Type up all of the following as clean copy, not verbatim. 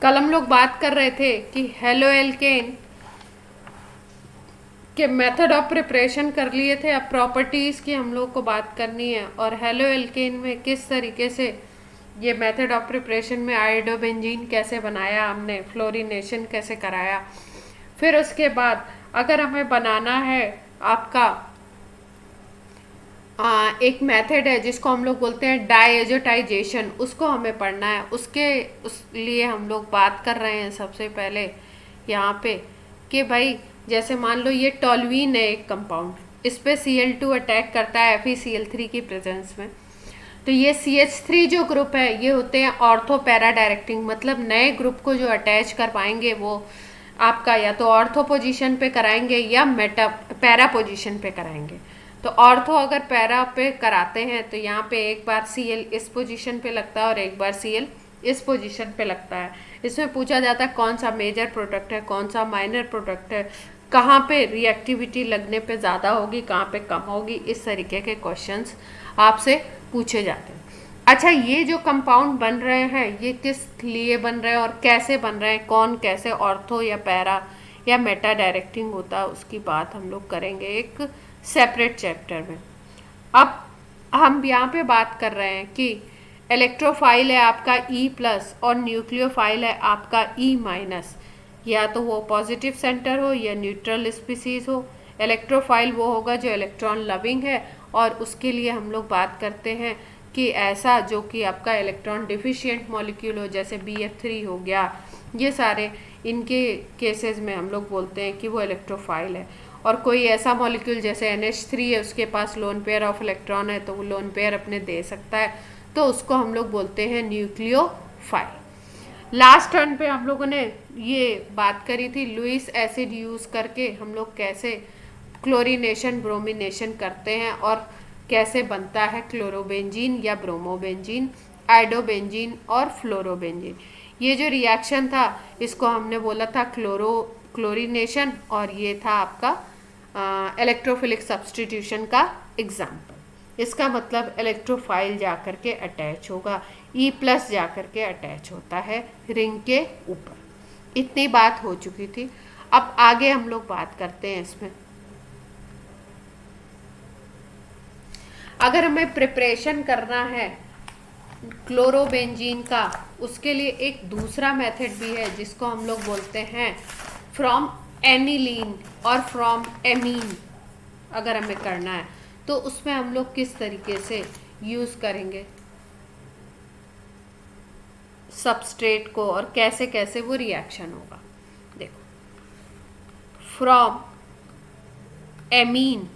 कल हम लोग बात कर रहे थे कि हेलो एल्केन के मेथड ऑफ प्रिपरेशन कर लिए थे। अब प्रॉपर्टीज़ की हम लोग को बात करनी है और हेलो एल्केन में किस तरीके से ये मेथड ऑफ प्रिपरेशन में आयोडोबेंजीन कैसे बनाया हमने, फ्लोरीनेशन कैसे कराया। फिर उसके बाद अगर हमें बनाना है आपका एक मेथड है जिसको हम लोग बोलते हैं डायजोटाइजेशन, उसको हमें पढ़ना है। उस लिए हम लोग बात कर रहे हैं सबसे पहले यहाँ पे कि भाई जैसे मान लो ये टोल्यूइन है एक कंपाउंड, इस पे Cl2 अटैक करता है FeCl3 की प्रेजेंस में। तो ये CH3 जो ग्रुप है ये होते हैं ऑर्थो पैरा डायरेक्टिंग, मतलब नए ग्रुप को जो अटैच कर पाएंगे वो आपका या तो ऑर्थो पोजीशन पे कराएंगे या मेटा पैरा पोजीशन पे कराएंगे। तो ऑर्थो अगर पैरा पे कराते हैं तो यहाँ पे एक बार Cl इस पोजीशन पे लगता है और एक बार Cl इस पोजीशन पे लगता है। इसमें पूछा जाता है कौन सा मेजर प्रोडक्ट है, कौन सा माइनर प्रोडक्ट है, कहाँ पे रिएक्टिविटी लगने पे ज़्यादा होगी, कहाँ पे कम होगी। इस तरीके के क्वेश्चंस आपसे पूछे जाते हैं। अच्छा, ये जो कंपाउंड बन रहे हैं ये किस लिए बन रहे हैं और कैसे बन रहे हैं, कौन कैसे ऑर्थो या पैरा या मेटा डायरेक्टिंग होता है, उसकी बात हम लोग करेंगे एक सेपरेट चैप्टर में। अब हम यहाँ पे बात कर रहे हैं कि इलेक्ट्रोफाइल है आपका E+ और न्यूक्लियोफाइल है आपका E-। या तो वो पॉजिटिव सेंटर हो या न्यूट्रल स्पीसीज हो। इलेक्ट्रोफाइल वो होगा जो इलेक्ट्रॉन लविंग है, और उसके लिए हम लोग बात करते हैं कि ऐसा जो कि आपका इलेक्ट्रॉन डिफिशिएंट मॉलिक्यूल हो, जैसे BF3 हो गया, ये सारे इनके केसेस में हम लोग बोलते हैं कि वो इलेक्ट्रोफाइल है। और कोई ऐसा मॉलिक्यूल जैसे NH3 है, उसके पास लोन पेयर ऑफ इलेक्ट्रॉन है तो वो लोन पेयर अपने दे सकता है, तो उसको हम लोग बोलते हैं न्यूक्लियोफाइल। लास्ट टर्न पे हम लोगों ने ये बात करी थी लुईस एसिड यूज़ करके हम लोग कैसे क्लोरीनेशन ब्रोमिनेशन करते हैं और कैसे बनता है क्लोरोबेंजीन या ब्रोमोबेंजीन, आइडोबेंजीन और फ्लोरोबेंजीन। ये जो रिएक्शन था इसको हमने बोला था क्लोरीनेशन, और ये था आपका इलेक्ट्रोफिलिक सब्सटीट्यूशन का एग्जाम्पल। इसका मतलब इलेक्ट्रोफाइल जाकर के अटैच होगा, E+ जाकर के अटैच होता है रिंग के ऊपर। इतनी बात हो चुकी थी। अब आगे हम लोग बात करते हैं इसमें। अगर हमें प्रिपरेशन करना है क्लोरोबेंजीन का, उसके लिए एक दूसरा मेथड भी है जिसको हम लोग बोलते हैं फ्रॉम एनिलीन और फ्रॉम एमीन। अगर हमें करना है तो उसमें हम लोग किस तरीके से यूज़ करेंगे सबस्ट्रेट को और कैसे कैसे वो रिएक्शन होगा। देखो, फ्रॉम एमीन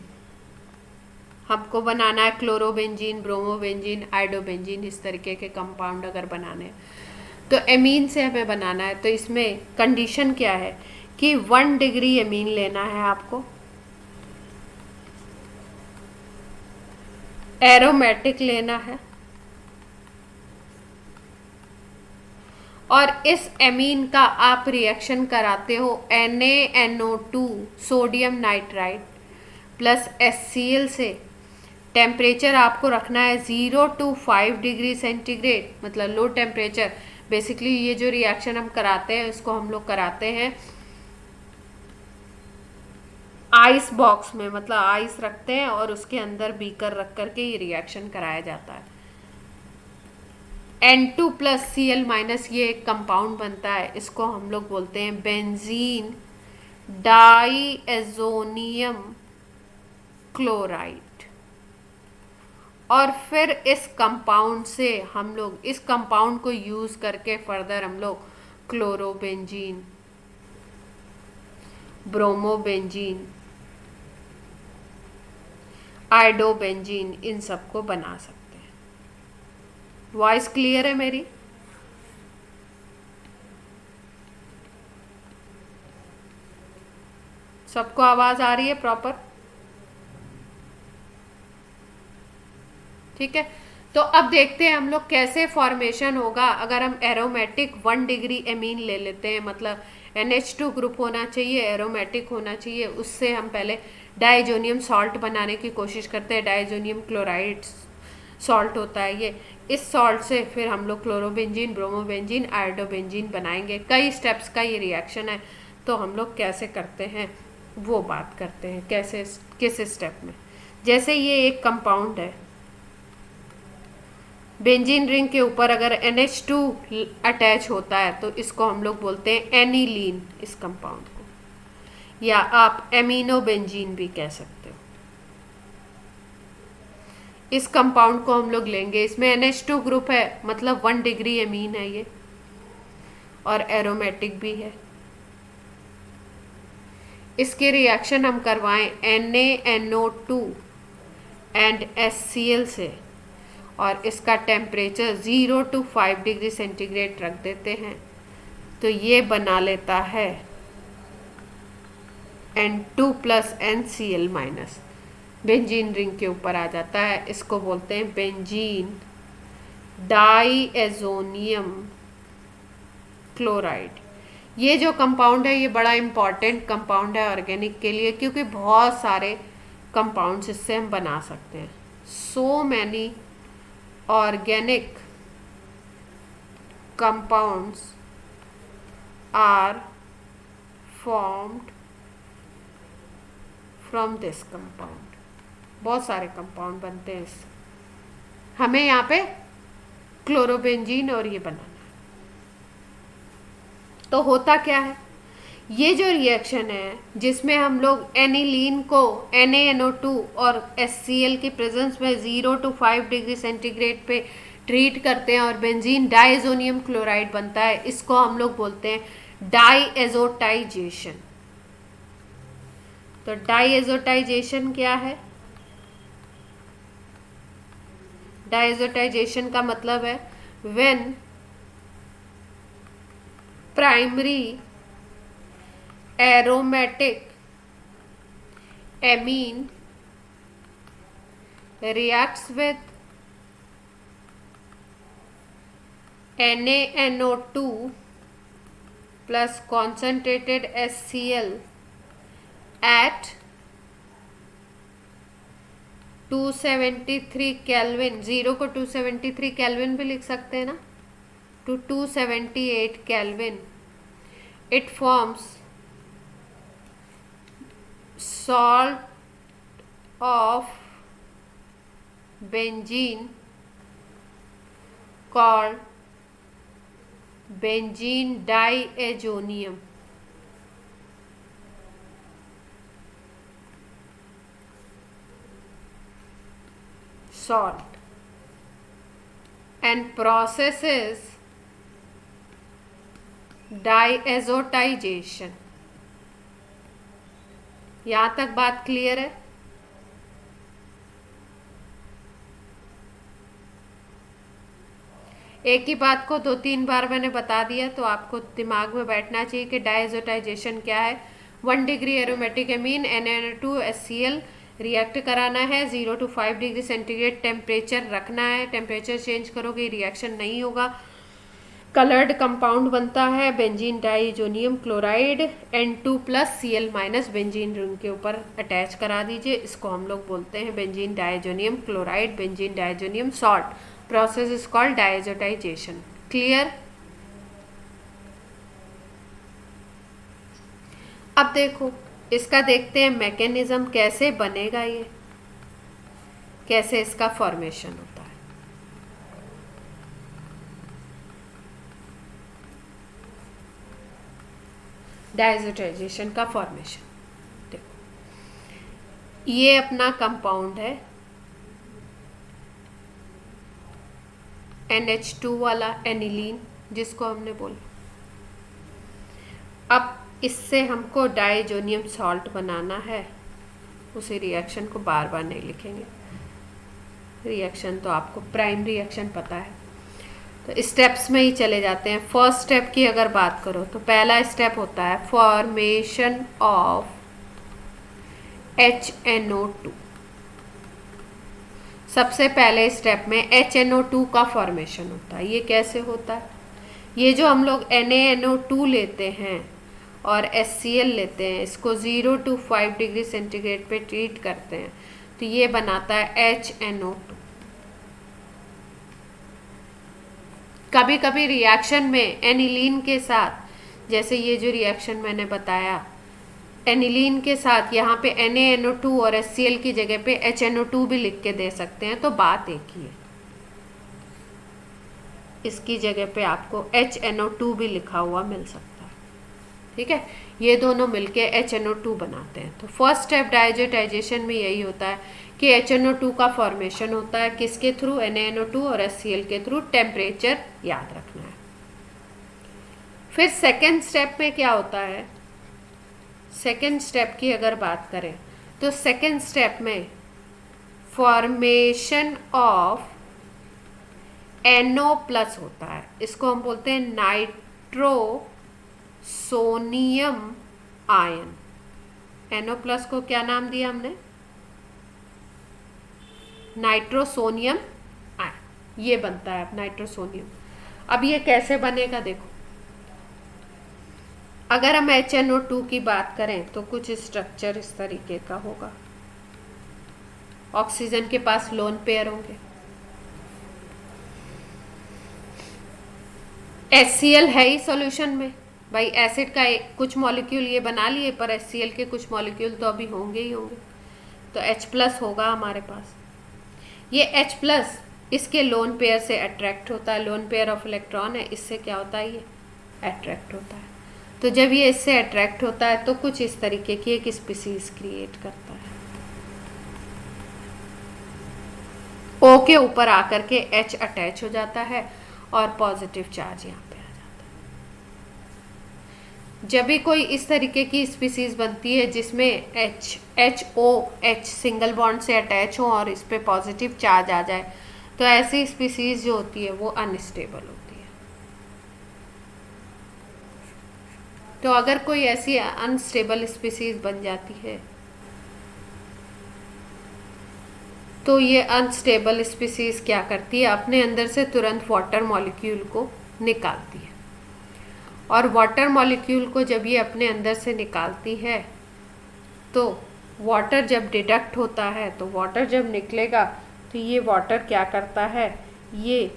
हमको बनाना है क्लोरोबेंजीन, ब्रोमोबेंजीन, आइडोबेंजीन, इस तरीके के कंपाउंड अगर बनाने हैं तो एमीन से हमें बनाना है। तो इसमें कंडीशन क्या है कि 1 डिग्री एमीन लेना है आपको, एरोमेटिक लेना है, और इस एमीन का आप रिएक्शन कराते हो NaNO2 sodium nitride plus HCl से। टेम्परेचर आपको रखना है 0 to 5 डिग्री सेंटीग्रेड, मतलब लो टेम्परेचर। बेसिकली ये जो रिएक्शन हम कराते हैं इसको हम लोग कराते हैं आइस बॉक्स में, मतलब आइस रखते हैं और उसके अंदर बीकर रख करके ये रिएक्शन कराया जाता है। N2+Cl- ये एक कंपाउंड बनता है, इसको हम लोग बोलते हैं बेंजीन डाईएजोनियम क्लोराइड। और फिर इस कंपाउंड से हम लोग इस कंपाउंड को यूज़ करके फर्दर हम लोग क्लोरोबेंजीन, ब्रोमोबेंजीन, आइडोबेंजीन, इन सबको बना सकते हैं। वॉइस क्लियर है मेरी? सबको आवाज़ आ रही है प्रॉपर? ठीक है, तो अब देखते हैं हम लोग कैसे फॉर्मेशन होगा अगर हम एरोमेटिक 1 डिग्री एमीन ले लेते हैं। मतलब NH2 ग्रुप होना चाहिए, एरोमेटिक होना चाहिए। उससे हम पहले डाइजोनियम सॉल्ट बनाने की कोशिश करते हैं, डाइजोनियम क्लोराइड सॉल्ट होता है ये। इस सॉल्ट से फिर हम लोग क्लोरोबेंजीन, ब्रोमोबेंजीन, आयोडोबेंजीन बनाएंगे। कई स्टेप्स का ये रिएक्शन है, तो हम लोग कैसे करते हैं वो बात करते हैं, कैसे किस स्टेप में। जैसे ये एक कंपाउंड है, बेंजीन रिंग के ऊपर अगर NH2 अटैच होता है तो इसको हम लोग बोलते हैं एनिलीन, इस कंपाउंड को, या आप एमिनो बेंजीन भी कह सकते हो। इस कंपाउंड को हम लोग लेंगे, इसमें NH2 ग्रुप है, मतलब 1 डिग्री एमीन है ये, और एरोमेटिक भी है। इसके रिएक्शन हम करवाएं NaNO2 एंड HCl से, और इसका टेम्परेचर 0 to 5 डिग्री सेंटीग्रेड रख देते हैं, तो ये बना लेता है N2 plus NCl minus, benzene ring के ऊपर आ जाता है। इसको बोलते हैं बेंजीन डाईएजोनियम क्लोराइड। ये जो कंपाउंड है ये बड़ा इम्पॉर्टेंट कंपाउंड है ऑर्गेनिक के लिए, क्योंकि बहुत सारे कंपाउंड्स इससे हम बना सकते हैं। So many organic compounds are formed from this compound। बहुत सारे कंपाउंड बनते हैं इससे। हमें यहाँ पे क्लोरोबेंजीन और ये बनाना है। तो होता क्या है, ये जो रिएक्शन है जिसमें हम लोग एनिलीन को NaNO2 और HCl की प्रेजेंस में 0 to 5 डिग्री सेंटीग्रेड पे ट्रीट करते हैं और बेंजीन डाईएजोनियम क्लोराइड बनता है, इसको हम लोग बोलते हैं डाईएजोटाइजेशन। तो डाईएजोटाइजेशन क्या है? डाईएजोटाइजेशन का मतलब है when primary aromatic amine reacts with NaNO2 plus concentrated HCl at 273 kelvin, 0 को 273 केल्विन भी लिख सकते हैं ना, to 278 kelvin, it forms salt of benzene called benzene diazonium। salt and processes diazotization। यहां तक बात क्लियर है? एक ही बात को 2-3 बार मैंने बता दिया तो आपको दिमाग में बैठना चाहिए कि डायजोटाइजेशन क्या है। 1 degree aromatic amine NaNO2 HCl react कराना है, 0 to 5 डिग्री सेंटीग्रेड टेम्परेचर रखना है। टेम्परेचर चेंज करोगे रिएक्शन नहीं होगा, कलर्ड कंपाउंड बनता है benzene diazonium chloride, N2 plus Cl minus benzene ring के ऊपर अटैच करा दीजिए। इसको हम लोग बोलते हैं benzene diazonium chloride, benzene diazonium salt. Process is called diazotization. Clear? अब देखो इसका देखते हैं मैकेनिज्म कैसे बनेगा, ये कैसे इसका फॉर्मेशन होता है। डायजोटाइजेशन का फॉर्मेशन देखो, ये अपना कंपाउंड है NH2 वाला एनिलीन जिसको हमने बोला। अब इससे हमको डाईएजोनियम सॉल्ट बनाना है, उसी रिएक्शन को बार बार नहीं लिखेंगे, रिएक्शन तो आपको प्राइम रिएक्शन पता है। तो स्टेप्स में ही चले जाते हैं। फर्स्ट स्टेप की अगर बात करो तो पहला स्टेप होता है फॉर्मेशन ऑफ HNO2। सबसे पहले स्टेप में HNO2 का फॉर्मेशन होता है। ये कैसे होता है? ये जो हम लोग NaNO2 लेते हैं और HCl लेते हैं, इसको 0 to 5 डिग्री सेंटीग्रेड पे ट्रीट करते हैं, तो ये बनाता है HNO2। कभी कभी रिएक्शन में एनिलीन के साथ, जैसे ये जो रिएक्शन मैंने बताया, एनिलीन के साथ यहाँ पे NaNO2 और HCl की जगह पे HNO2 भी लिख के दे सकते हैं, तो बात एक ही है। इसकी जगह पे आपको HNO2 भी लिखा हुआ मिल सकता है, ठीक है। ये दोनों मिलके HNO2 बनाते हैं। तो फर्स्ट स्टेप डायजोटाइजेशन में यही होता है कि HNO2 का फॉर्मेशन होता है, किसके थ्रू? NaNO2 और HCl के थ्रू। टेम्परेचर याद रखना है। फिर सेकेंड स्टेप में क्या होता है? सेकेंड स्टेप की अगर बात करें तो सेकेंड स्टेप में फॉर्मेशन ऑफ NO प्लस होता है। इसको हम बोलते हैं नाइट्रोसोनियम आयन। NO प्लस को क्या नाम दिया हमने? Nitrosonium ion. ये बनता है अब नाइट्रोसोनियम। अब ये कैसे बनेगा देखो, अगर हम HNO2 की बात करें तो कुछ स्ट्रक्चर इस तरीके का होगा। ऑक्सीजन के पास लोन पेयर होंगे, HCl है ही सॉल्यूशन में भाई, एसिड का कुछ मॉलिक्यूल ये बना लिए, पर HCl के कुछ मॉलिक्यूल तो अभी होंगे ही होंगे, तो H प्लस होगा हमारे पास। ये H प्लस इसके लोन पेयर से अट्रैक्ट होता है, लोन पेयर ऑफ इलेक्ट्रॉन है, इससे क्या होता है? ये अट्रैक्ट होता है। तो जब ये इससे अट्रैक्ट होता है तो कुछ इस तरीके की एक स्पीसीज क्रिएट करता है। O के ऊपर आकर के H अटैच हो जाता है और पॉजिटिव चार्ज यहाँ पे आ जाता है। जब भी कोई इस तरीके की स्पीसीज बनती है जिसमें H सिंगल बॉन्ड से अटैच हो और इस पे पॉजिटिव चार्ज आ जाए, तो ऐसी स्पीसीज जो होती है वो अनस्टेबल होती है। तो अगर कोई ऐसी अनस्टेबल स्पीसीज बन जाती है तो ये अनस्टेबल स्पीसीज क्या करती है? अपने अंदर से तुरंत वाटर मॉलिक्यूल को निकालती है, और वाटर मॉलिक्यूल को जब ये अपने अंदर से निकालती है तो वाटर जब डिडक्ट होता है, तो वाटर जब निकलेगा तो ये वाटर क्या करता है? ये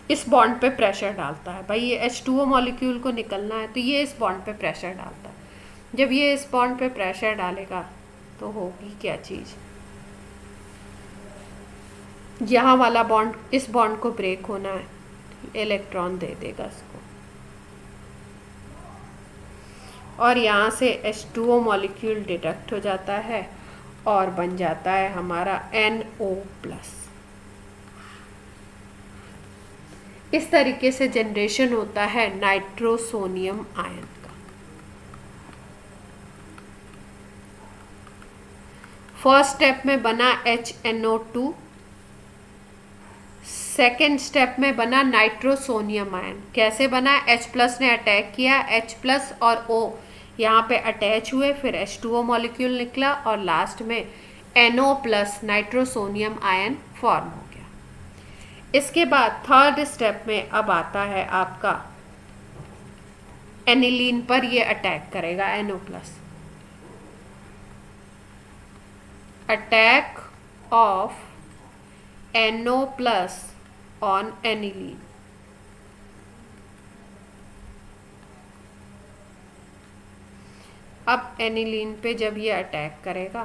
इस बॉन्ड पे प्रेशर डालता है। भाई ये H2O मॉलिक्यूल को निकलना है तो ये इस बॉन्ड पे प्रेशर डालता है। जब ये इस बॉन्ड पे प्रेशर डालेगा तो होगी क्या चीज़? यहाँ वाला बॉन्ड, इस बॉन्ड को ब्रेक होना है, इलेक्ट्रॉन दे देगा इसको, और यहाँ से H2O मॉलिक्यूल डिडक्ट हो जाता है और बन जाता है हमारा NO प्लस। इस तरीके से जनरेशन होता है नाइट्रोसोनियम आयन का। फर्स्ट स्टेप में बना HNO2, सेकेंड स्टेप में बना नाइट्रोसोनियम आयन। कैसे बना? H प्लस ने अटैक किया, H प्लस और O यहाँ पे अटैच हुए, फिर H2O मॉलिक्यूल निकला और लास्ट में NO plus nitrosonium ion form हो गया। इसके बाद थर्ड स्टेप में अब आता है आपका एनिलीन पर ये अटैक करेगा, NO plus. Attack of NO plus on aniline. अब एनिलीन पे जब ये अटैक करेगा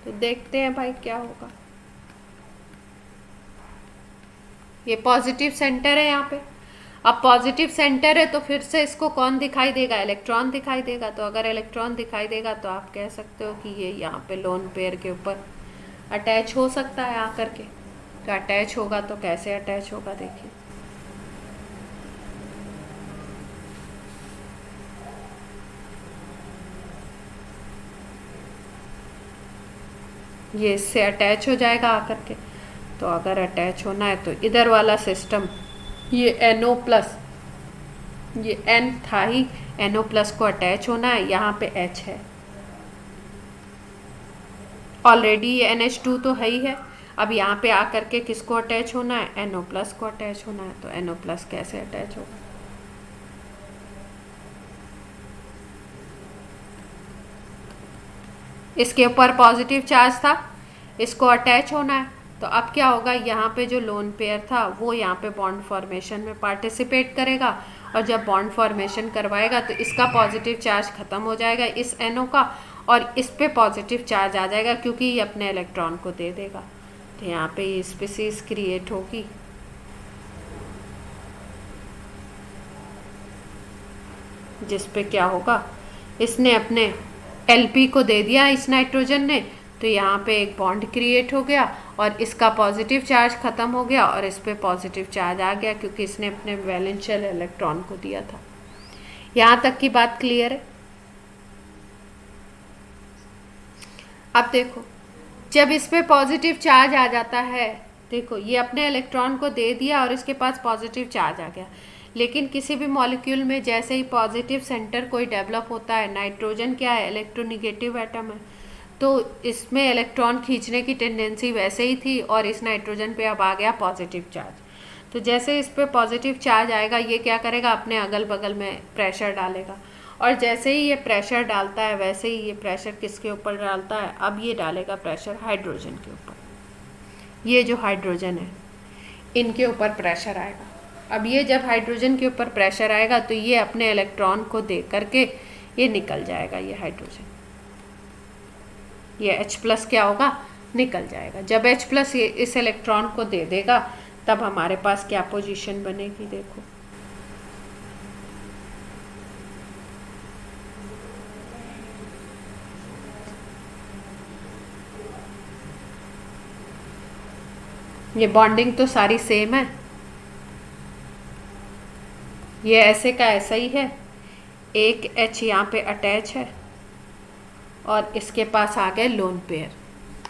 तो देखते हैं भाई क्या होगा। ये पॉजिटिव सेंटर है यहाँ पे। अब पॉजिटिव सेंटर है तो फिर से इसको कौन दिखाई देगा? इलेक्ट्रॉन दिखाई देगा। तो अगर इलेक्ट्रॉन दिखाई देगा तो आप कह सकते हो कि ये यहाँ पे लोन पेयर के ऊपर अटैच हो सकता है आकर के। तो अटैच होगा तो कैसे अटैच होगा देखिए। ये इससे अटैच हो जाएगा आकर के। तो अगर अटैच होना है तो इधर वाला सिस्टम, ये NO प्लस, ये N था ही, NO प्लस को अटैच होना है, यहाँ पे H है ऑलरेडी, ये NH2 तो है ही है। अब यहाँ पे आकर के किसको अटैच होना है? NO प्लस को अटैच होना है। तो NO प्लस कैसे अटैच होगा? इसके ऊपर पॉजिटिव चार्ज था, इसको अटैच होना है तो अब क्या होगा, यहाँ पे जो लोन पेयर था वो यहाँ पे बॉन्ड फॉर्मेशन में पार्टिसिपेट करेगा, और जब बॉन्ड फॉर्मेशन करवाएगा तो इसका पॉजिटिव चार्ज ख़त्म हो जाएगा इस NO का, और इस पे पॉजिटिव चार्ज आ जाएगा क्योंकि ये अपने इलेक्ट्रॉन को दे देगा। तो यहाँ पे ये स्पीसीज क्रिएट होगी। जिस पे क्या होगा, इसने अपने LP को दे दिया इस नाइट्रोजन ने, तो यहाँ पे एक बॉन्ड क्रिएट हो गया और इसका पॉजिटिव चार्ज ख़त्म हो गया और इस पे पॉजिटिव चार्ज आ गया क्योंकि इसने अपने वैलेंशियल इलेक्ट्रॉन को दिया था। यहाँ तक की बात क्लियर है। अब देखो, जब इस पे पॉजिटिव चार्ज आ जाता है, देखो ये अपने इलेक्ट्रॉन को दे दिया और इसके पास पॉजिटिव चार्ज आ गया, लेकिन किसी भी मॉलिक्यूल में जैसे ही पॉजिटिव सेंटर कोई डेवलप होता है, नाइट्रोजन क्या है, इलेक्ट्रोनिगेटिव एटम है, तो इसमें इलेक्ट्रॉन खींचने की टेंडेंसी वैसे ही थी और इस नाइट्रोजन पे अब आ गया पॉजिटिव चार्ज। तो जैसे इस पे पॉजिटिव चार्ज आएगा, ये क्या करेगा, अपने अगल बगल में प्रेशर डालेगा, और जैसे ही ये प्रेशर डालता है वैसे ही ये प्रेशर किसके ऊपर डालता है, अब ये डालेगा प्रेशर हाइड्रोजन के ऊपर। ये जो हाइड्रोजन है इनके ऊपर प्रेशर आएगा। अब ये जब हाइड्रोजन के ऊपर प्रेशर आएगा तो ये अपने इलेक्ट्रॉन को दे करके ये निकल जाएगा, ये हाइड्रोजन, ये H+ क्या होगा, निकल जाएगा। जब H+ ये इस इलेक्ट्रॉन को दे देगा तब हमारे पास क्या पोजीशन बनेगी, देखो ये बॉन्डिंग तो सारी सेम है, ये ऐसे का ऐसा ही है, एक H यहाँ पे अटैच है और इसके पास आ गए लोन पेयर,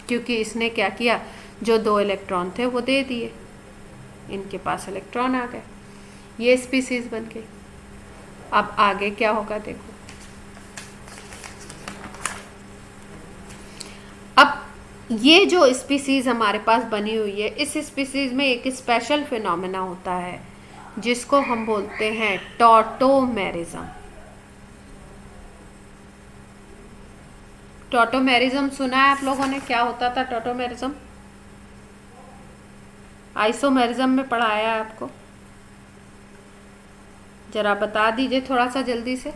क्योंकि इसने क्या किया, जो 2 इलेक्ट्रॉन थे वो दे दिए, इनके पास इलेक्ट्रॉन आ गए, ये स्पीसीज बन गई। अब आगे क्या होगा देखो, अब ये जो स्पीसीज हमारे पास बनी हुई है, इस स्पीसीज में एक स्पेशल फिनोमेना होता है जिसको हम बोलते हैं टॉटोमेरिज्म। टॉटोमेरिज्म सुना है आप लोगों ने, क्या होता था टॉटोमेरिज्म? आइसोमेरिज्म में पढ़ाया है आपको, जरा बता दीजिए थोड़ा सा जल्दी से।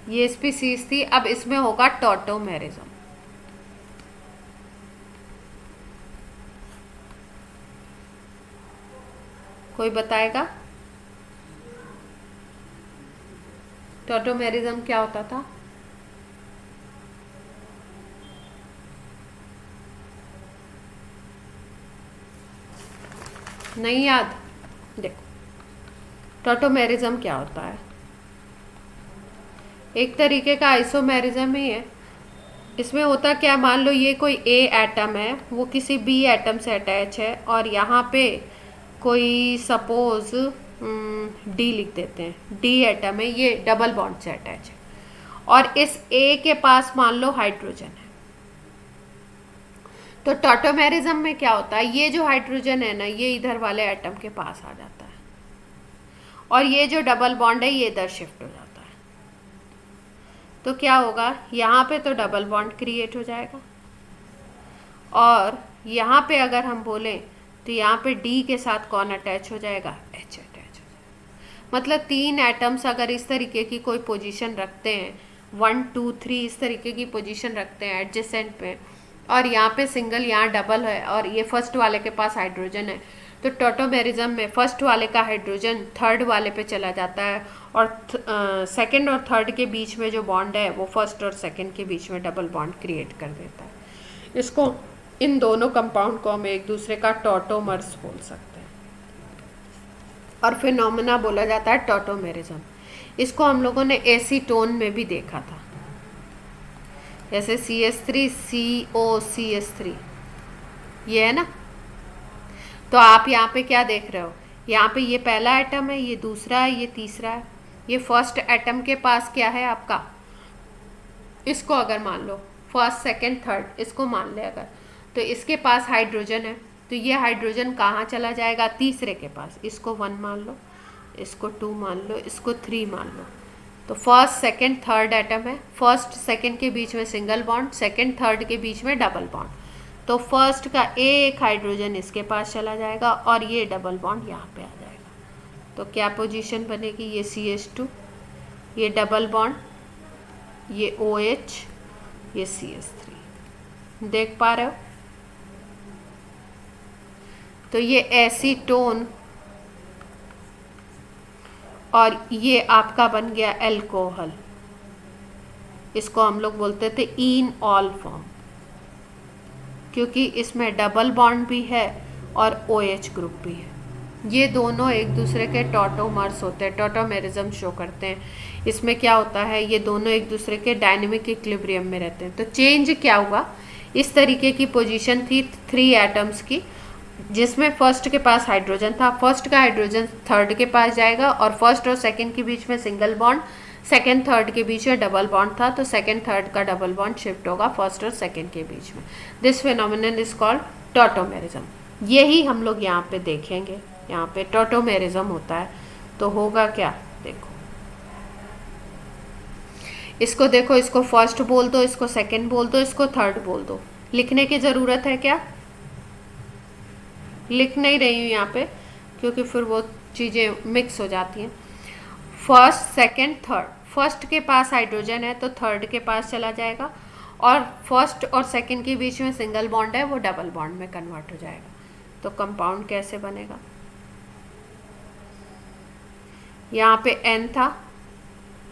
ये स्पीसीज थी, अब इसमें होगा टॉटोमेरिज्म। कोई बताएगा टॉटोमेरिज्म क्या होता था? नहीं याद? देखो टॉटोमेरिज्म क्या होता है, एक तरीके का आइसोमेरिज्म ही है। इसमें होता क्या, मान लो ये कोई A एटम है, वो किसी B एटम से अटैच है, और यहाँ पे कोई सपोज D लिख देते हैं, D एटम है, ये डबल बॉन्ड से अटैच है, और इस A के पास मान लो हाइड्रोजन है। तो टॉटोमेरिज्म में क्या होता है, ये जो हाइड्रोजन है ना, ये इधर वाले एटम के पास आ जाता है, और ये जो डबल बॉन्ड है ये इधर शिफ्ट हो जाता है। तो क्या होगा, यहाँ पे तो डबल बॉन्ड क्रिएट हो जाएगा, और यहाँ पे अगर हम बोलें तो यहाँ पे D के साथ कौन अटैच हो जाएगा, H अटैच हो जाएगा। मतलब 3 एटम्स अगर इस तरीके की कोई पोजीशन रखते हैं, 1 2 3 इस तरीके की पोजीशन रखते हैं एडजेसेंट पे, और यहाँ पे सिंगल, यहाँ डबल है, और ये फर्स्ट वाले के पास हाइड्रोजन है, तो टॉटोमेरिज्म में फर्स्ट वाले का हाइड्रोजन थर्ड वाले पे चला जाता है, और सेकंड और थर्ड के बीच में जो बॉन्ड है वो फर्स्ट और सेकंड के बीच में डबल बॉन्ड क्रिएट कर देता है। इसको, इन दोनों कंपाउंड को हम एक दूसरे का टॉटोमर्स बोल सकते हैं, और फिनोमेना बोला जाता है टॉटोमेरिज्म। इसको हम लोगों ने एसीटोन में भी देखा था, जैसे CH3 COCH3 ये है ना। तो आप यहाँ पे क्या देख रहे हो, यहाँ पे ये पहला एटम है, ये दूसरा है, ये तीसरा है। ये फर्स्ट एटम के पास क्या है आपका, इसको अगर मान लो फर्स्ट सेकंड थर्ड, इसको मान ले अगर, तो इसके पास हाइड्रोजन है, तो ये हाइड्रोजन कहाँ चला जाएगा, तीसरे के पास। इसको 1 मान लो, इसको 2 मान लो, इसको 3 मान लो, तो फर्स्ट सेकंड थर्ड एटम है, फर्स्ट सेकंड के बीच में सिंगल बॉन्ड, सेकंड थर्ड के बीच में डबल बॉन्ड। तो फर्स्ट का एक हाइड्रोजन इसके पास चला जाएगा और ये डबल बॉन्ड यहाँ पे आ जाएगा। तो क्या पोजीशन बनेगी, ये CH2, ये डबल बॉन्ड, ये OH, ये CH3। देख पा रहे हो? तो ये एसीटोन और ये आपका बन गया एल्कोहल। इसको हम लोग बोलते थे इन ऑल फॉर्म, क्योंकि इसमें डबल बॉन्ड भी है और OH ग्रुप भी है। ये दोनों एक दूसरे के टॉटोमर्स होते हैं, टॉटोमेरिज्म शो करते हैं। इसमें क्या होता है, ये दोनों एक दूसरे के डायनेमिक इक्विलिब्रियम में रहते हैं। तो चेंज क्या हुआ, इस तरीके की पोजीशन थी 3 एटम्स की, जिसमें फर्स्ट के पास हाइड्रोजन था, फर्स्ट का हाइड्रोजन थर्ड के पास जाएगा और फर्स्ट और सेकंड के बीच में सिंगल बॉन्ड, सेकंड थर्ड के बीच में डबल बॉन्ड था, तो सेकंड थर्ड का डबल बॉन्ड शिफ्ट होगा फर्स्ट और सेकंड के बीच में। This phenomenon is called tautomerism. यही हम लोग यहाँ पे देखेंगे, यहाँ पे टॉटोमेरिज्म होता है। तो होगा क्या, देखो इसको, देखो इसको फर्स्ट बोल दो, इसको सेकंड बोल दो, इसको थर्ड बोल दो। लिखने की ज़रूरत है क्या? लिख नहीं रही हूँ यहाँ पे, क्योंकि फिर वो चीज़ें मिक्स हो जाती हैं। फर्स्ट सेकंड थर्ड, फर्स्ट के पास हाइड्रोजन है तो थर्ड के पास चला जाएगा, और फर्स्ट और सेकंड के बीच में सिंगल बॉन्ड है, वो डबल बॉन्ड में कन्वर्ट हो जाएगा। तो कंपाउंड कैसे बनेगा, यहाँ पे N था,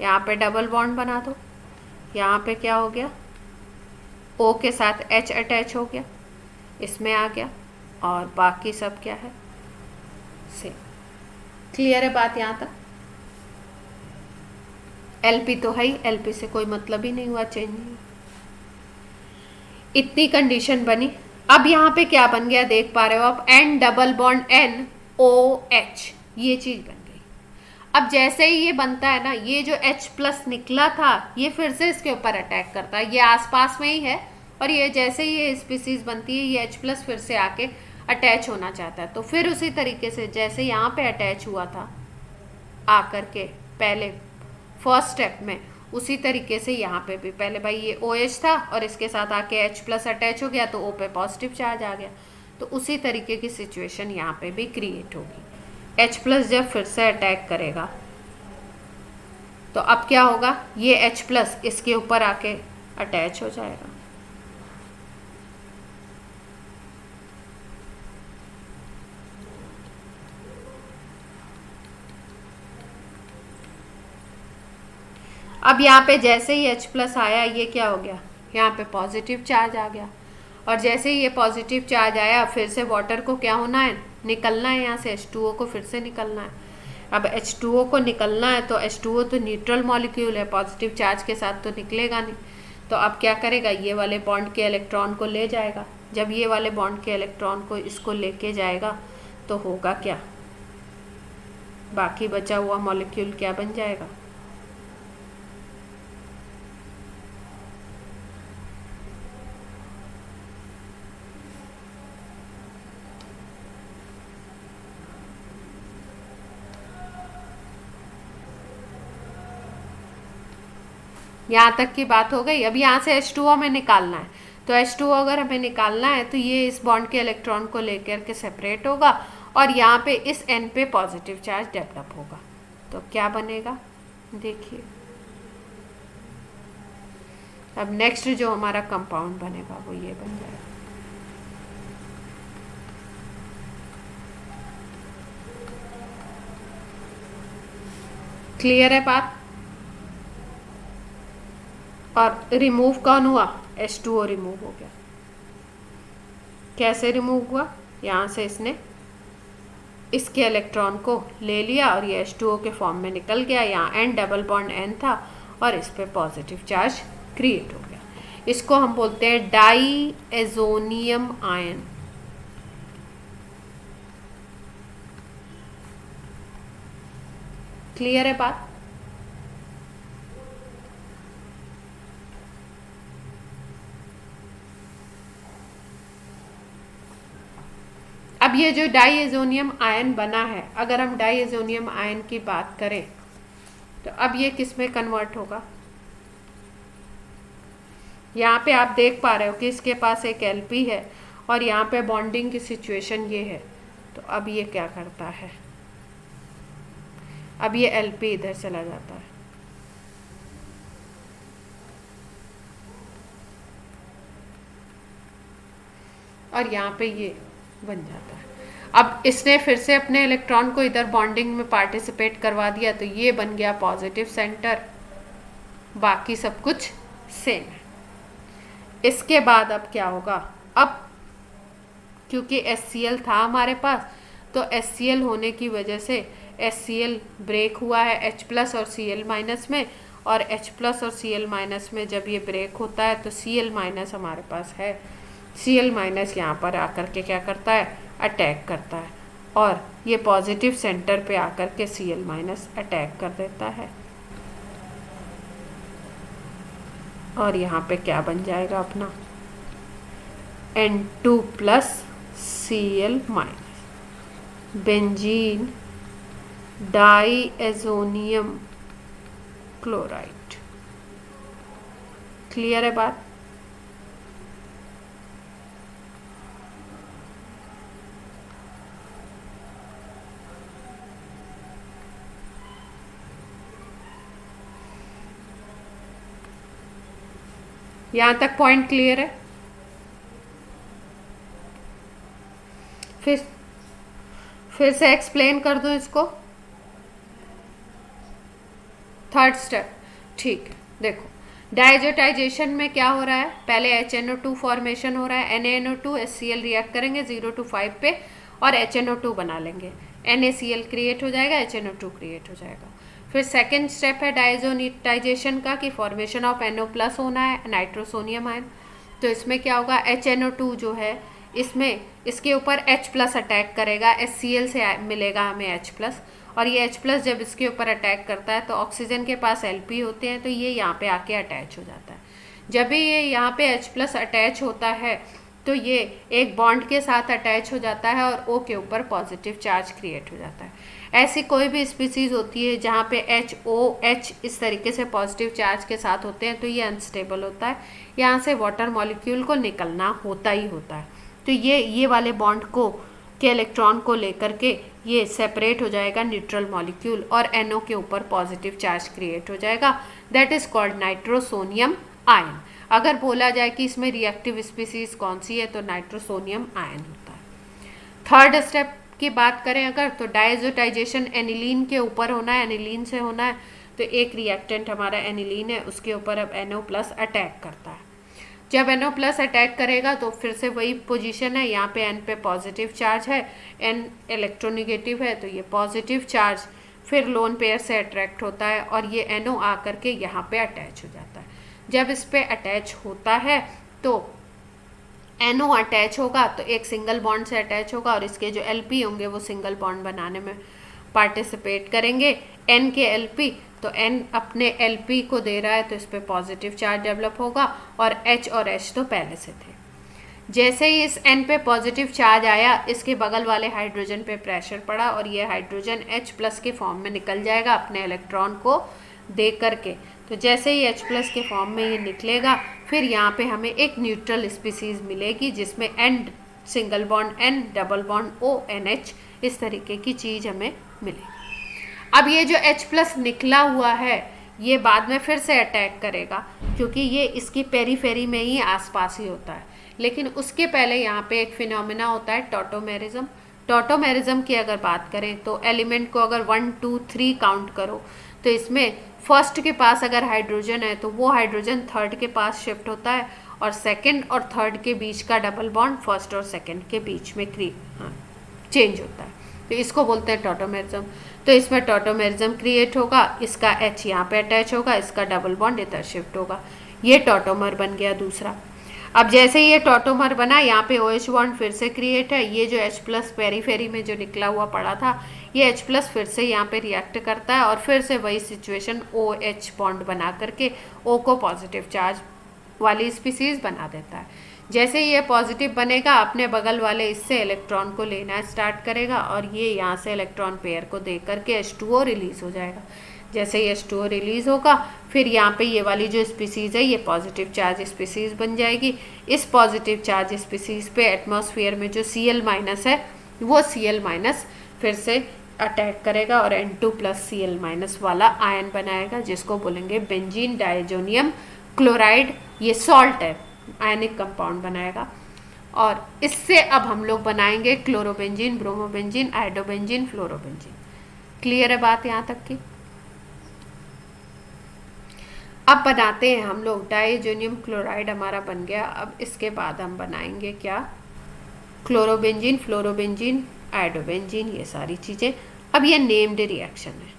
यहाँ पे डबल बॉन्ड बना दो, यहाँ पे क्या हो गया, O के साथ H अटैच हो गया, इसमें आ गया, और बाकी सब क्या है, सेम। क्लियर है बात यहाँ तक? LP तो है ही, LP से कोई मतलब ही नहीं हुआ, चेंज नहीं। इतनी कंडीशन बनी। अब यहाँ पे क्या बन गया, देख पा रहे हो आप, N डबल बॉन्ड NOH, ये चीज बन गई। अब जैसे ही ये बनता है ना, ये जो H+ निकला था, ये फिर से इसके ऊपर अटैक करता है, ये आसपास में ही है, और ये जैसे ही ये स्पीसीज बनती है, ये H+ फिर से आके अटैच होना चाहता है। तो फिर उसी तरीके से जैसे यहाँ पे अटैच हुआ था आकर के पहले फर्स्ट स्टेप में, उसी तरीके से यहाँ पे भी पहले भाई ये OH था और इसके साथ आके H+ अटैच हो गया, तो O पे पॉजिटिव चार्ज आ गया। तो उसी तरीके की सिचुएशन यहाँ पे भी क्रिएट होगी। H+ जब फिर से अटैक करेगा तो अब क्या होगा, ये H+ इसके ऊपर आके अटैच हो जाएगा। अब यहाँ पे जैसे ही H+ आया, ये क्या हो गया, यहाँ पे पॉजिटिव चार्ज आ गया, और जैसे ही ये पॉजिटिव चार्ज आया, फिर से वाटर को क्या होना है, निकलना है यहाँ से, H2O को फिर से निकलना है। अब H2O को निकलना है तो H2O तो न्यूट्रल मॉलिक्यूल है, पॉजिटिव चार्ज के साथ तो निकलेगा नहीं। तो अब क्या करेगा, ये वाले बॉन्ड के इलेक्ट्रॉन को ले जाएगा। जब ये वाले बॉन्ड के इलेक्ट्रॉन को इसको लेके जाएगा तो होगा क्या, बाकी बचा हुआ मॉलिक्यूल क्या बन जाएगा, यहाँ तक की बात हो गई। अब यहाँ से H2O हमें निकालना है, तो H2O अगर हमें निकालना है तो ये इस बॉन्ड के इलेक्ट्रॉन को लेकर के सेपरेट होगा, और यहाँ पे इस N पे पॉजिटिव चार्ज डेवलप होगा। तो क्या बनेगा, देखिए अब नेक्स्ट जो हमारा कंपाउंड बनेगा वो ये बन जाएगा। क्लियर है बात? और रिमूव कौन हुआ, H2O रिमूव हो गया। कैसे रिमूव हुआ, यहाँ से इसने इसके इलेक्ट्रॉन को ले लिया और ये H2O के फॉर्म में निकल गया। यहाँ N डबल बॉन्ड N था और इस पे पॉजिटिव चार्ज क्रिएट हो गया। इसको हम बोलते हैं डाई एजोनियम आयन। क्लियर है बात? अब ये जो डाईएजोनियम आयन बना है, अगर हम डाईएजोनियम आयन की बात करें तो अब ये किस में कन्वर्ट होगा? यहाँ पे आप देख पा रहे हो कि इसके पास एक एलपी है और यहाँ पे बॉन्डिंग की सिचुएशन ये है। तो अब ये क्या करता है, अब ये एलपी इधर चला जाता है, और यहाँ पे ये बन जाता है। अब इसने फिर से अपने इलेक्ट्रॉन को इधर बॉन्डिंग में पार्टिसिपेट करवा दिया, तो ये बन गया पॉजिटिव सेंटर, बाकी सब कुछ सेम है। इसके बाद अब क्या होगा, अब क्योंकि HCl था हमारे पास, तो HCl होने की वजह से HCl ब्रेक हुआ है H प्लस और Cl माइनस में, और H प्लस और Cl माइनस में जब ये ब्रेक होता है तो Cl माइनस हमारे पास है, Cl माइनस यहाँ पर आकर के क्या करता है, अटैक करता है, और ये पॉजिटिव सेंटर पे आकर के Cl माइनस अटैक कर देता है। और यहाँ पे क्या बन जाएगा अपना N2 plus Cl minus, benzene diazonium chloride. Clear है बात? यहाँ तक पॉइंट क्लियर है? फिर से एक्सप्लेन कर दूं इसको। थर्ड स्टेप, ठीक है। देखो, डायजोटाइजेशन में क्या हो रहा है, पहले HNO2 फॉर्मेशन हो रहा है, NaNO2 HCl रिएक्ट करेंगे 0 to 5 पे और HNO2 बना लेंगे, NaCl क्रिएट हो जाएगा, HNO2 क्रिएट हो जाएगा। फिर सेकेंड स्टेप है डायजोनिटाइजेशन का, कि फॉर्मेशन ऑफ NO प्लस होना है, नाइट्रोसोनियम आयन। तो इसमें क्या होगा, HNO2 जो है इसमें इसके ऊपर H प्लस अटैक करेगा, HCl से मिलेगा हमें H प्लस, और ये H प्लस जब इसके ऊपर अटैक करता है तो ऑक्सीजन के पास LP होते हैं, तो ये यहाँ पे आके अटैच हो जाता है। जब भी ये यहाँ पे H प्लस अटैच होता है तो ये एक बॉन्ड के साथ अटैच हो जाता है और O के ऊपर पॉजिटिव चार्ज क्रिएट हो जाता है। ऐसी कोई भी स्पीसीज होती है जहाँ पे HOH इस तरीके से पॉजिटिव चार्ज के साथ होते हैं तो ये अनस्टेबल होता है, यहाँ से वाटर मॉलिक्यूल को निकलना होता ही होता है। तो ये वाले बॉन्ड को के इलेक्ट्रॉन को लेकर के ये सेपरेट हो जाएगा न्यूट्रल मॉलिक्यूल, और NO के ऊपर पॉजिटिव चार्ज क्रिएट हो जाएगा, that is called nitrosonium ion. अगर बोला जाए कि इसमें रिएक्टिव स्पीसीज कौन सी है तो नाइट्रोसोनियम आयन होता है। थर्ड स्टेप की बात करें अगर, तो डायजोटाइजेशन एनिलीन के ऊपर होना है, एनिलीन से होना है, तो एक रिएक्टेंट हमारा एनिलीन है, उसके ऊपर अब NO प्लस अटैक करता है। जब NO प्लस अटैक करेगा तो फिर से वही पोजीशन है, यहाँ पे N पे पॉजिटिव चार्ज है, N इलेक्ट्रोनिगेटिव है, तो ये पॉजिटिव चार्ज फिर लोन पेयर से अट्रैक्ट होता है और ये NO आकर के यहाँ पे अटैच हो जाता है। जब इस पे अटैच होता है तो NO अटैच होगा तो एक सिंगल बॉन्ड से अटैच होगा, और इसके जो LP होंगे वो सिंगल बॉन्ड बनाने में पार्टिसिपेट करेंगे। N के LP, तो N अपने LP को दे रहा है तो इस पर पॉजिटिव चार्ज डेवलप होगा, और H और H तो पहले से थे। जैसे ही इस N पे पॉजिटिव चार्ज आया, इसके बगल वाले हाइड्रोजन पे प्रेशर पड़ा और ये हाइड्रोजन H प्लस के फॉर्म में निकल जाएगा अपने इलेक्ट्रॉन को दे करके। तो जैसे ही H प्लस के फॉर्म में ये निकलेगा, फिर यहाँ पे हमें एक न्यूट्रल स्पीसीज मिलेगी जिसमें N single bond N, double bond O, NH, इस तरीके की चीज़ हमें मिलेगी। अब ये जो H प्लस निकला हुआ है ये बाद में फिर से अटैक करेगा, क्योंकि ये इसकी पेरीफेरी में ही आसपास ही होता है। लेकिन उसके पहले यहाँ पे एक फिनोमेना होता है टॉटोमेरिज्म। टॉटोमेरिज्म की अगर बात करें तो एलिमेंट को अगर 1, 2, 3 काउंट करो तो इसमें फर्स्ट के पास अगर हाइड्रोजन है तो वो हाइड्रोजन थर्ड के पास शिफ्ट होता है, और सेकंड और थर्ड के बीच का डबल बॉन्ड फर्स्ट और सेकंड के बीच में चेंज होता है, तो इसको बोलते हैं टॉटोमेरिज्म। तो इसमें टॉटोमेरिज्म क्रिएट होगा, इसका H यहाँ पे अटैच होगा, इसका डबल बॉन्ड इधर शिफ्ट होगा, ये टॉटोमर बन गया दूसरा। अब जैसे ही ये टॉटोमर बना, यहाँ पे OH बॉन्ड फिर से क्रिएट है, ये जो H प्लस पेरीफेरी में जो निकला हुआ पड़ा था ये H प्लस फिर से यहाँ पे रिएक्ट करता है और फिर से वही सिचुएशन OH बॉन्ड बना करके O को पॉजिटिव चार्ज वाली स्पीसीज बना देता है। जैसे ये पॉजिटिव बनेगा अपने बगल वाले इससे इलेक्ट्रॉन को लेना स्टार्ट करेगा और ये यहाँ से इलेक्ट्रॉन पेयर को दे करके H2O रिलीज हो जाएगा। जैसे ये H2O रिलीज होगा फिर यहाँ पे ये वाली जो स्पीसीज है ये पॉजिटिव चार्ज स्पीसीज बन जाएगी। इस पॉजिटिव चार्ज स्पीसीज पे एटमॉस्फेयर में जो Cl- है वो Cl- फिर से अटैक करेगा और N2+Cl- वाला आयन बनाएगा जिसको बोलेंगे बेंजीन डाइजोनियम क्लोराइड। ये सॉल्ट है, आयनिक कंपाउंड बनाएगा। और इससे अब हम लोग बनाएंगे chlorobenzene, bromobenzene, iodobenzene, fluorobenzene. Clear है बात यहाँ तक की? अब बनाते हैं हम लोग डाइजोनियम क्लोराइड, हमारा बन गया। अब इसके बाद हम बनाएंगे क्या? क्लोरोबेंजीन, फ्लोरोबेंजीन, आइडोबेंजीन, ये सारी चीज़ें। अब ये नेम्ड रिएक्शन है,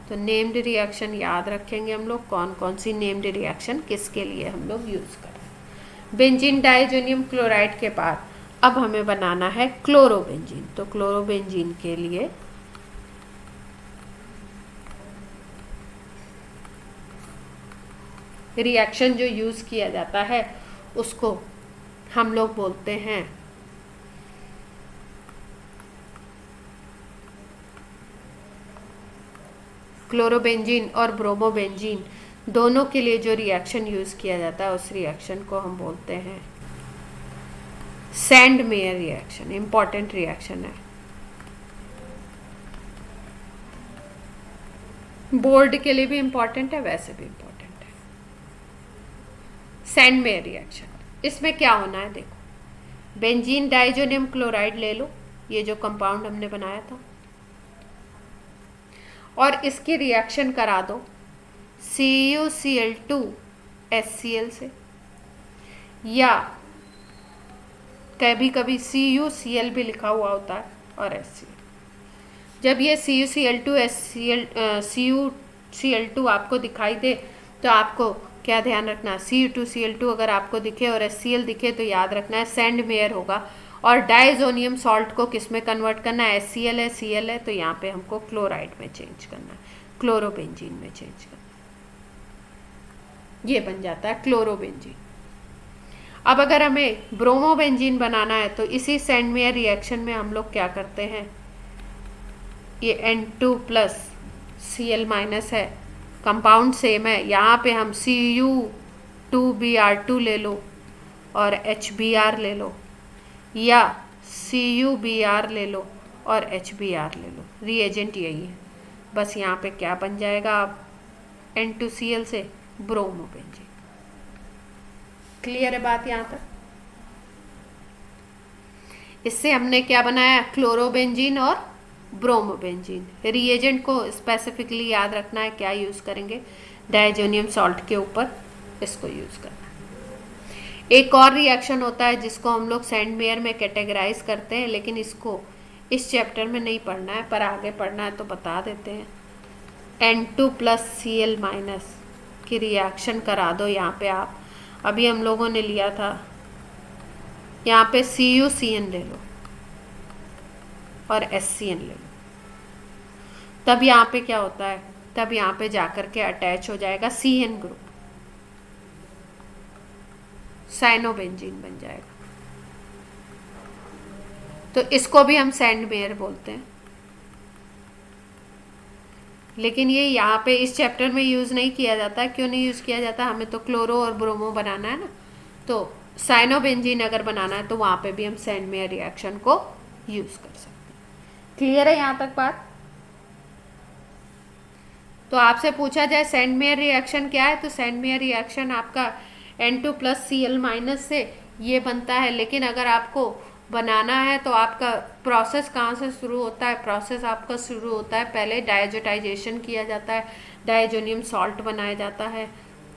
तो नेम्ड रिएक्शन याद रखेंगे हम लोग कौन कौन सी नेम्ड रिएक्शन किसके लिए हम लोग यूज़ करें। बेंजीन डाइजोनियम क्लोराइड के बाद अब हमें बनाना है क्लोरोबेंजीन। तो क्लोरोबेंजीन के लिए रिएक्शन जो यूज़ किया जाता है उसको हम लोग बोलते हैं क्लोरोबेंजीन और ब्रोमोबेंजीन दोनों के लिए जो रिएक्शन यूज़ किया जाता है उस रिएक्शन को हम बोलते हैं sand mayor reaction. Important reaction है, बोर्ड के लिए भी इंपॉर्टेंट है, वैसे भी इंपॉर्टेंट है। सैंड मेयर रिएक्शन, इसमें क्या होना है देखो, बेंजीन डाइजोनियम क्लोराइड ले लो, ये जो कंपाउंड हमने बनाया था, और इसकी रिएक्शन करा दो CuCl2HCl से, या कभी कभी CuCl भी लिखा हुआ होता है और HCl। जब ये CuCl2 आपको दिखाई दे तो आपको क्या ध्यान रखना, Cu2Cl2 अगर आपको दिखे और HCl दिखे तो याद रखना है सैंड मेयर होगा। और डाइजोनियम सॉल्ट को किस में कन्वर्ट करना है? HCl है, Cl है, तो यहाँ पे हमको क्लोराइड में चेंज करना है, क्लोरोबेंजीन में चेंज करना है। ये बन जाता है क्लोरोबेंजीन। अब अगर हमें ब्रोमोबेंजीन बनाना है तो इसी सैंड मेयर रिएक्शन में हम लोग क्या करते हैं, ये N2+Cl- है, कंपाउंड सेम है, यहाँ पे हम Cu2Br2 ले लो और HBr ले लो, या CuBr ले लो और HBr ले लो, रिएजेंट यही है। बस यहाँ पे क्या बन जाएगा अब N2Cl से ब्रोमोबेंजीन। क्लियर है बात यहाँ तक? इससे हमने क्या बनाया, क्लोरोबेंजीन और ब्रोमोबेंजीन। रिएजेंट को स्पेसिफिकली याद रखना है, क्या यूज़ करेंगे, डाइजोनियम सॉल्ट के ऊपर इसको यूज़ करना है। एक और रिएक्शन होता है जिसको हम लोग सैंड मेयर में कैटेगराइज करते हैं, लेकिन इसको इस चैप्टर में नहीं पढ़ना है, पर आगे पढ़ना है तो बता देते हैं। N2+Cl- की रिएक्शन करा दो यहाँ पे आप, अभी हम लोगों ने लिया था, यहाँ पे CuCN ले लो और HCN ले लो, तब यहाँ पे क्या होता है, तब यहाँ पे जाकर के अटैच हो जाएगा CN ग्रुप, साइनोबेंजीन बन जाएगा। तो इसको भी हम सैंड मेयर बोलते हैं, लेकिन ये यहाँ पे इस चैप्टर में यूज़ नहीं किया जाता। क्यों नहीं यूज़ किया जाता, हमें तो क्लोरो और ब्रोमो बनाना है ना, तो साइनोबेंजीन अगर बनाना है तो वहाँ पे भी हम सैंड मेयर रिएक्शन को यूज़ कर सकते हैं। क्लियर है यहाँ तक बात? तो आपसे पूछा जाए सैंड मेयर रिएक्शन क्या है, तो सैंड मेयर रिएक्शन आपका N2+Cl- से ये बनता है। लेकिन अगर आपको बनाना है तो आपका प्रोसेस कहाँ से शुरू होता है, प्रोसेस आपका शुरू होता है पहले डायजोटाइजेशन किया जाता है, डाइजोनियम सॉल्ट बनाया जाता है,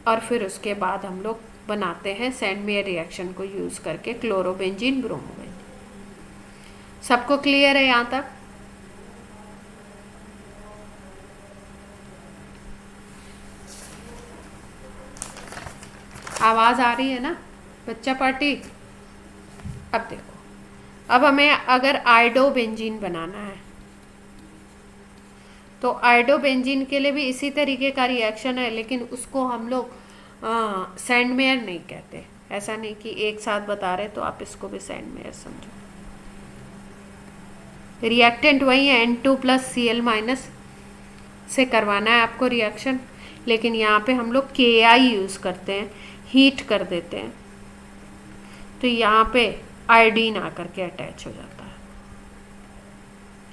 और फिर उसके बाद हम लोग बनाते हैं सैंड मेयर रिएक्शन को यूज़ करके क्लोरोबेंजीन, ब्रोमोबेंजीन। सबको क्लियर है यहाँ तक? आवाज़ आ रही है ना बच्चा पार्टी? अब देखो, अब हमें अगर आइडोबेंजीन बनाना है तो आइडोबेंजीन के लिए भी इसी तरीके का रिएक्शन है, लेकिन उसको हम लोग सैंड मेयर नहीं कहते, ऐसा नहीं कि एक साथ बता रहे तो आप इसको भी सैंड मेयर समझो। रिएक्टेंट वही है, N2+Cl- से करवाना है आपको रिएक्शन, लेकिन यहाँ पे हम लोग Ki यूज़ करते हैं, हीट कर देते हैं, तो यहाँ पे आयोडीन आकर के अटैच हो जाता है,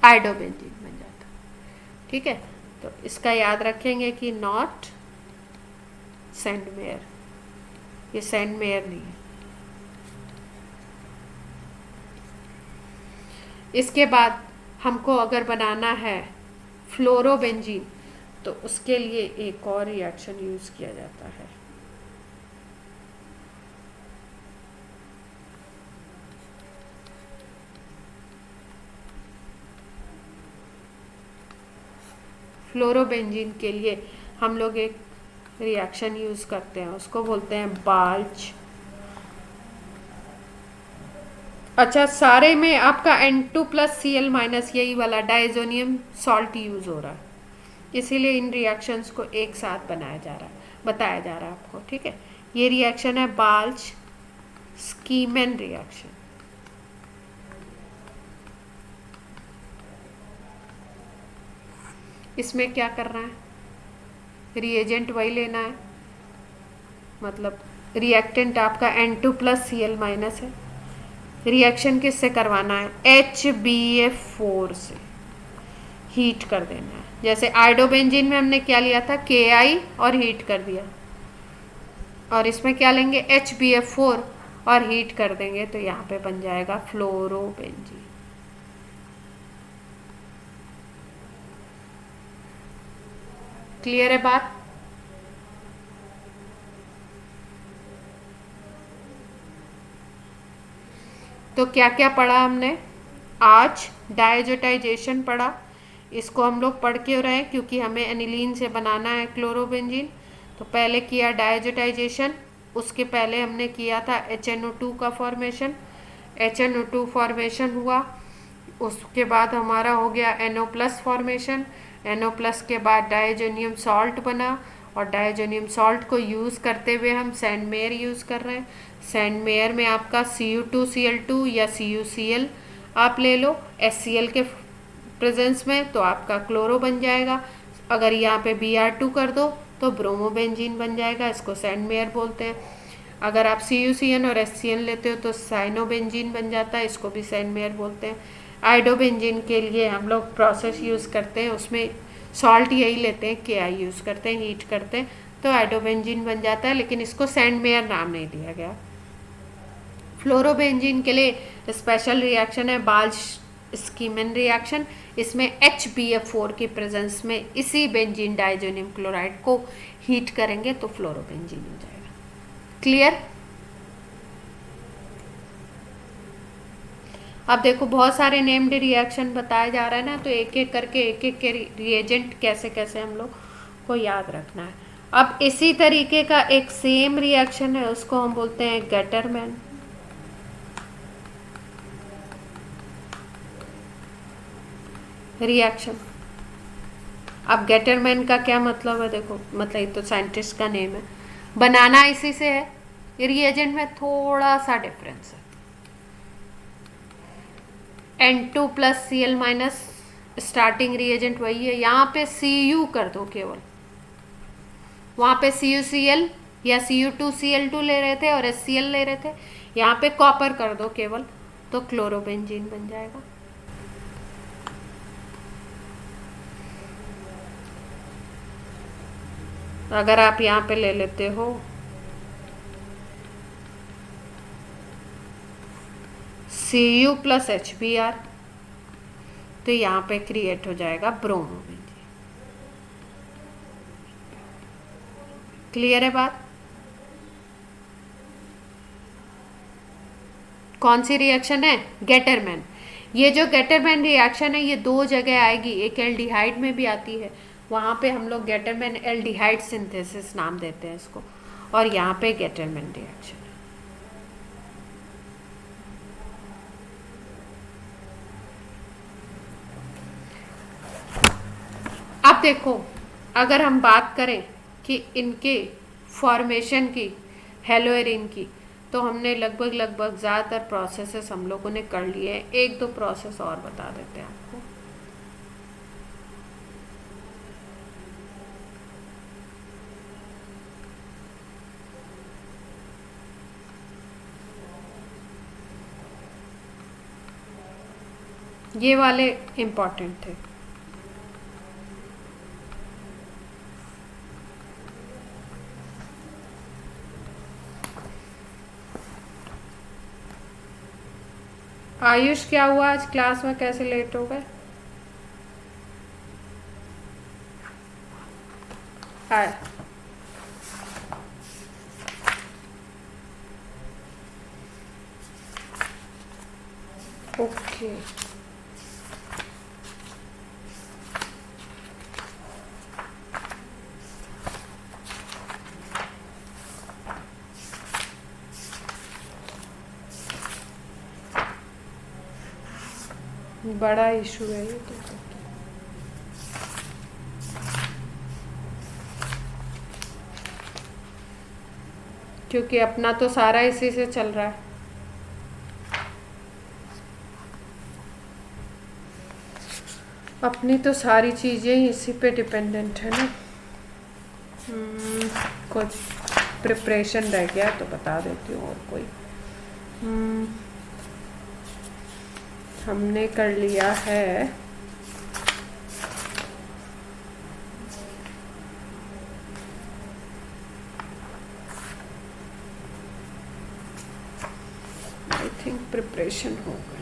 आयोडोबेंजीन बन जाता है। ठीक है, तो इसका याद रखेंगे कि नॉट सैंड मेयर, ये सैंड मेयर नहीं है। इसके बाद हमको अगर बनाना है फ्लोरोबेंजीन, तो उसके लिए एक और रिएक्शन यूज़ किया जाता है। फ्लोरोबेंजीन के लिए हम लोग एक रिएक्शन यूज़ करते हैं, उसको बोलते हैं बाल्च। अच्छा, सारे में आपका N2+Cl- यही वाला डाइजोनियम सॉल्ट यूज़ हो रहा है, इसीलिए इन रिएक्शंस को एक साथ बनाया जा रहा है, बताया जा रहा है आपको। ठीक है, ये रिएक्शन है बाल्च स्कीमन रिएक्शन। इसमें क्या करना है, रिएजेंट वही लेना है, मतलब रिएक्टेंट आपका N2+Cl- है, रिएक्शन किससे करवाना है, HbF4 से हीट कर देना है। जैसे आयोडोबेंजीन में हमने क्या लिया था, Ki और हीट कर दिया, और इसमें क्या लेंगे, HbF4 और हीट कर देंगे, तो यहाँ पे बन जाएगा फ्लोरोबेंजीन। क्लियर है बात? तो क्या क्या पढ़ा हमने आज, डायजोटाइजेशन पढ़ा, इसको हम लोग पढ़ क्यों रहे हैं, क्योंकि हमें एनिलीन से बनाना है क्लोरोबेंजीन। तो पहले किया डायजोटाइजेशन, उसके पहले हमने किया था HNO2 का फॉर्मेशन, HNO2 फॉर्मेशन हुआ, उसके बाद हमारा हो गया NO+ फॉर्मेशन, NO+ के बाद डायजोनियम सॉल्ट बना, और डायजोनियम सॉल्ट को यूज़ करते हुए हम सैंड मेयर यूज़ कर रहे हैं। सैंड मेयर में आपका Cu2Cl2 या CuCl आप ले लो HCl के प्रेजेंस में, तो आपका क्लोरो बन जाएगा। अगर यहाँ पे Br2 कर दो तो ब्रोमोबेंजीन बन जाएगा, इसको सैंड मेयर बोलते हैं। अगर आप CuCN और HCN लेते हो तो साइनोबेंजीन बन जाता है, इसको भी सैंड मेयर बोलते हैं। आयोडोबेंजीन के लिए हम लोग प्रोसेस यूज़ करते हैं, उसमें सॉल्ट यही लेते हैं, Ki यूज़ करते हैं, हीट करते हैं, तो आयोडोबेंजीन बन जाता है, लेकिन इसको सैंड मेयर नाम नहीं दिया गया। फ्लोरोबेंजीन के लिए स्पेशल रिएक्शन है बाल्च स्कीमन रिएक्शन, इसमें HbF4 की प्रेजेंस में इसी बेंजीन डाइजोनियम क्लोराइड को हीट करेंगे तो फ्लोरोबेंजीन हो जाएगा। क्लियर? अब देखो बहुत सारे नेम्ड रिएक्शन बताया जा रहा है ना, तो एक एक करके एक एक के रिएजेंट कैसे कैसे हम लोग को याद रखना है। अब इसी तरीके का एक सेम रिएक्शन है, उसको हम बोलते हैं गेटरमैन रिएक्शन। अब गेटरमैन का क्या मतलब है, देखो मतलब ये तो साइंटिस्ट का नेम है, बनाना इसी से है, रिएजेंट में थोड़ा सा डिफरेंस है। N2+Cl- स्टार्टिंग रिएजेंट वही है, यहाँ पे Cu कर दो केवल, वहाँ पे CuCl या Cu2Cl2 ले रहे थे और HCl ले रहे थे, यहाँ पे कॉपर कर दो केवल, तो क्लोरोबेंजीन बन जाएगा। अगर आप यहाँ पे ले लेते हो Cu+HBr, तो यहाँ पे क्रिएट हो जाएगा ब्रोमोबेंजीन। क्लियर है बात? कौन सी रिएक्शन है, गेटरमैन। ये जो गेटरमैन रिएक्शन है ये दो जगह आएगी, एक एल्डिहाइड में भी आती है, वहाँ पे हम लोग गेटरमैन एल्डिहाइड सिंथेसिस नाम देते हैं इसको, और यहाँ पे गेटरमैन रिएक्शन। अब देखो, अगर हम बात करें कि इनके फॉर्मेशन की, हेलोएरिन की, तो हमने लगभग लगभग ज़्यादातर प्रोसेसेस हम लोगों ने कर लिए हैं। एक दो प्रोसेस और बता देते हैं आपको। ये वाले इम्पॉर्टेंट थे। आयुष, क्या हुआ आज क्लास में, कैसे लेट हो गए? आए। ओके। बड़ा इशू है ये तो। क्योंकि अपना तो सारा इसी से चल रहा है। अपनी तो सारी चीज़ें ही इसी पे डिपेंडेंट है ना। कुछ प्रिपरेशन रह गया तो बता देती हूँ। और कोई हमने कर लिया है आई थिंक प्रिपरेशन होगा।